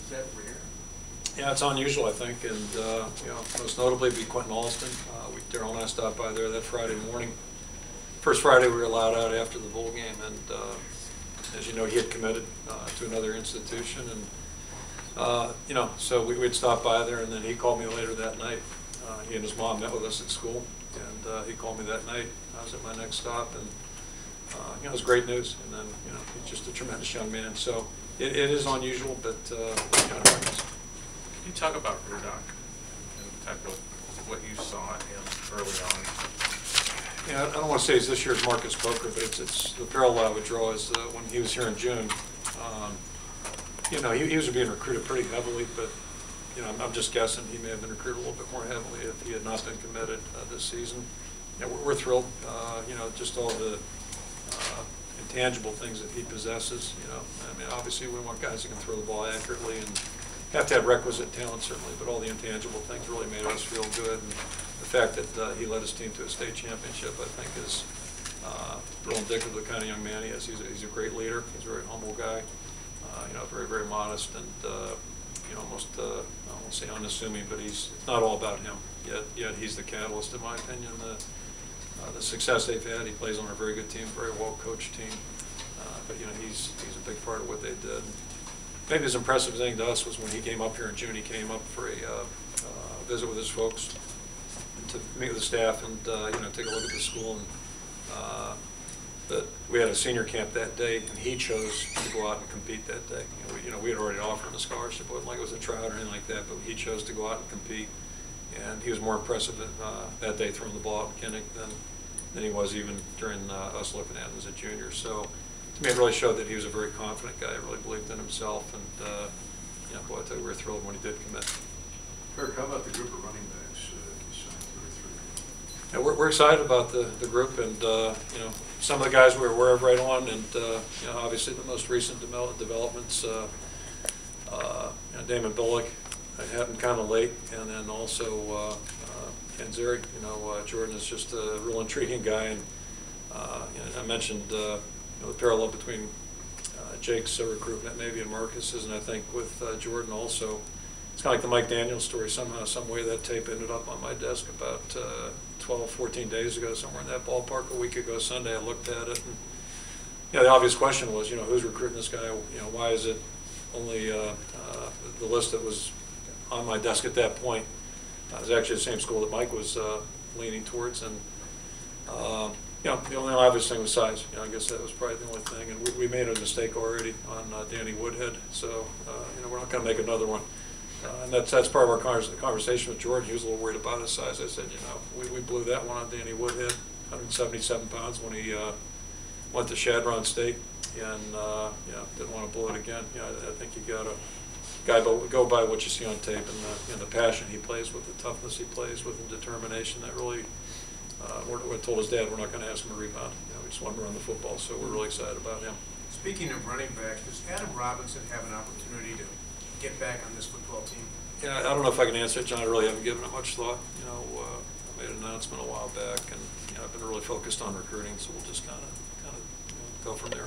Is that rare? Yeah, it's unusual, I think, and you know, most notably be Quentin Alston. Darryl and I stopped by there that Friday morning. First Friday we were allowed out after the bowl game, and as you know, he had committed to another institution, and you know, so we'd stop by there, and then he called me later that night. He and his mom met with us at school, and he called me that night. I was at my next stop, and you know, it was great news. And then, you know, he's just a tremendous young man. So it is unusual, but you know, Can you talk about Rudock and type of what you saw in him early on? Yeah, I don't want to say it's this year's Marcus Coker, but it's the parallel I would draw is when he was here in June. You know, he was being recruited pretty heavily, but you know, I'm just guessing he may have been recruited a little bit more heavily if he had not been committed this season. Yeah, we're thrilled. You know, just all the intangible things that he possesses. You know, I mean, obviously we want guys who can throw the ball accurately and have to have requisite talent, certainly, but all the intangible things really made us feel good. And the fact that he led his team to a state championship, I think, is real indicative of the kind of young man he is. He's a great leader. He's a very humble guy. You know, very, very modest, and you know, almost I won't say unassuming, but it's not all about him. Yet he's the catalyst, in my opinion. The success they've had. He plays on a very good team, very well coached team. But you know, he's a big part of what they did. Maybe his impressive thing to us was when he came up here in June. He came up for a visit with his folks to meet with the staff and you know, take a look at the school. And but we had a senior camp that day, and he chose to go out and compete that day. You know, we had already offered him a scholarship. It wasn't like it was a tryout or anything like that, but he chose to go out and compete. And he was more impressive that day throwing the ball out in Kinnick than he was even during us looking at him as a junior. So to me, it really showed that he was a very confident guy. He really believed in himself, and you know, boy, I tell you, we were thrilled when he did commit. Kirk, how about the group of running backs you signed 33? Yeah, we're excited about the group, and you know, some of the guys we were aware of right on, and you know, obviously the most recent developments. You know, Damon Bullock happened kind of late, and then also Kanzeri. You know, Jordan is just a real intriguing guy, and you know, I mentioned you know, the parallel between Jake's recruitment maybe and Marcus's, and I think with Jordan also, it's kind of like the Mike Daniels story. Somehow, some way, that tape ended up on my desk about 12, 14 days ago, somewhere in that ballpark. A week ago Sunday, I looked at it, and you know, the obvious question was, you know, who's recruiting this guy? You know, why is it only the list that was on my desk at that point? It was actually the same school that Mike was leaning towards, and you know, the only obvious thing was size. You know, I guess that was probably the only thing, and we made a mistake already on Danny Woodhead, so you know, we're not going to make another one. And that's part of our conversation with Jordan. He was a little worried about his size. I said, you know, we blew that one on Danny Woodhead, 177 pounds when he went to Shadron State, and you know, didn't want to blow it again. You know, I think you got to go by what you see on tape, and the passion he plays with, the toughness he plays with, and determination. That really, we told his dad we're not going to ask him to rebound. You know, we just want him to run the football. So we're really excited about him. Speaking of running backs, does Adam Robinson have an opportunity to get back on this football team? Yeah, I don't know if I can answer it, John. I really haven't given it much thought. You know, I made an announcement a while back, and you know, I've been really focused on recruiting, so we'll just kind of you know, go from there.